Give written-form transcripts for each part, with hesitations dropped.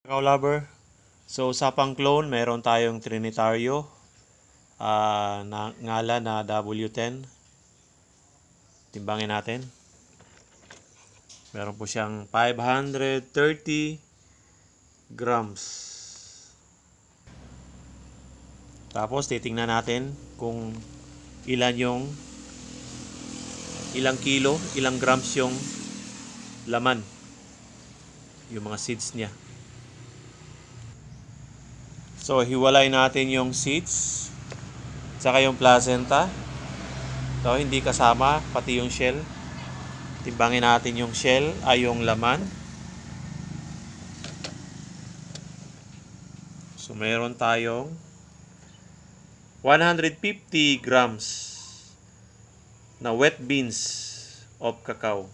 Kakao lover, so sa pang-clone meron tayong Trinitario na ngalan na W10. Timbangin natin. Meron po siyang 530 grams. Tapos titingnan natin kung ilang kilo, ilang grams yung laman, yung mga seeds niya. So, hiwalay natin yung seeds saka yung placenta. So, hindi kasama, pati yung shell. Timbangin natin yung shell, ay yung laman. So, meron tayong 150 grams na wet beans of cacao.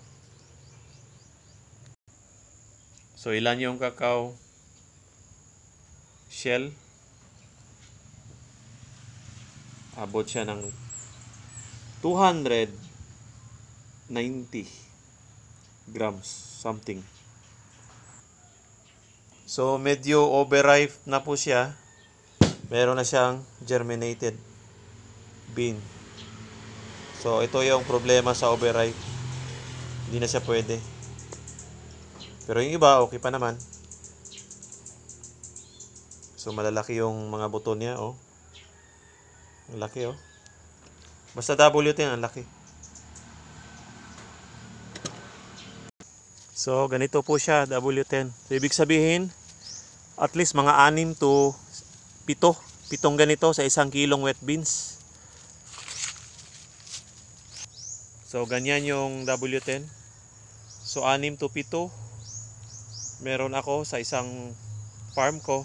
So, ilan yung cacao shell? Abot siya ng 290 grams something. So medyo overripe na po siya. Meron na siyang germinated bean. So ito yung problema sa overripe. Hindi na siya pwede. Pero yung iba okay pa naman. So malalaki yung mga buto niya, oh. Ang laki, oh. Basta W10, ang laki. So, ganito po siya, W10. So, ibig sabihin, at least mga 6 to 7. 7 ganito sa 1 kilong wet beans. So, ganyan yung W10. So, 6 to 7. Meron ako sa isang farm ko.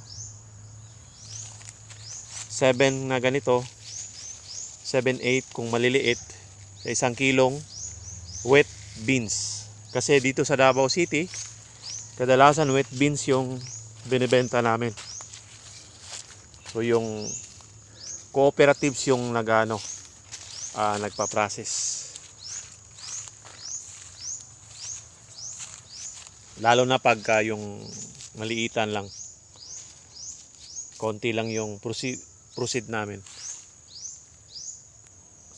7 na ganito. 7, 8 kung maliliit sa 1 kilong wet beans. Kasi dito sa Davao City, kadalasan wet beans yung binibenta namin. So yung cooperatives yung nagpa-process. Lalo na pagka yung maliitan lang. Konti lang yung proceed namin.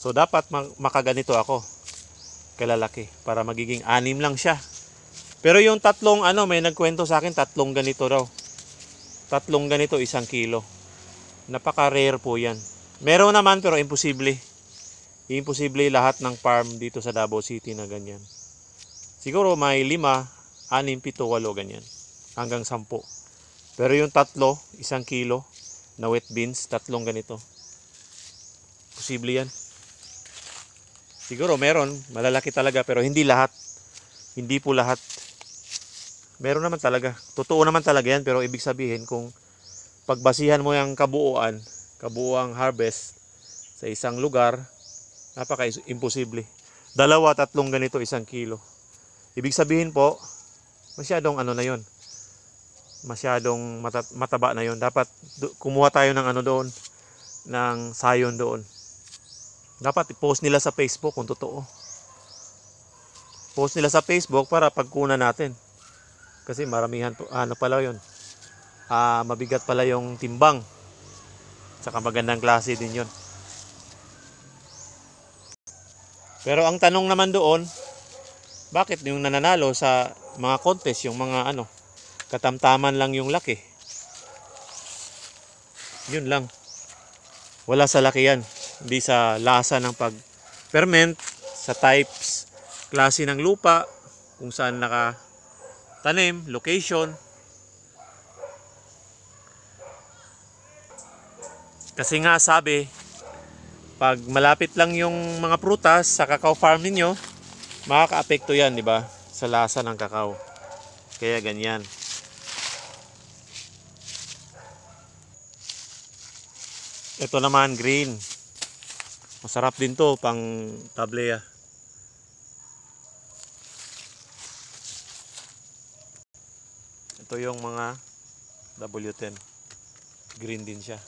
So dapat makaganito ako kalalaki para magiging 6 lang siya. Pero yung tatlong may nagkwento sa akin, 3 ganito raw. 3 ganito 1 kilo. Napaka-rare po yan. Meron naman pero imposible. Imposible lahat ng farm dito sa Davao City na ganyan. Siguro may 5, 6, 7, 8 ganyan. Hanggang 10. Pero yung 3, 1 kilo na wet beans, 3 ganito. Posible yan. Siguro meron, malalaki talaga pero hindi lahat. Hindi po lahat. Meron naman talaga. Totoo naman talaga yan pero ibig sabihin kung pagbasihan mo yung kabuuang harvest sa isang lugar, napaka-imposible. 2, 3 ganito 1 kilo. Ibig sabihin po, masyadong na yun. Masyadong mataba na yun. Dapat kumuha tayo ng doon, ng sayon doon. Dapat i-post nila sa Facebook kung totoo. Post nila sa Facebook para pagkunan natin. Kasi maramihan po, pala yun. Mabigat pala yung timbang. Saka magandang klase din yun. Pero ang tanong naman doon, bakit yung nananalo sa mga contest, yung mga katamtaman lang yung laki? Yun lang. Wala sa laki yan. Hindi sa lasa ng pag-ferment, sa types, klase ng lupa, kung saan nakatanim, location. Kasi nga sabi, pag malapit lang yung mga prutas sa cacao farm ninyo, makaka-apekto yan, di ba? Sa lasa ng cacao. Kaya ganyan. Ito naman green. Masarap din to pang tableya. Ito yung mga W10. Green din siya.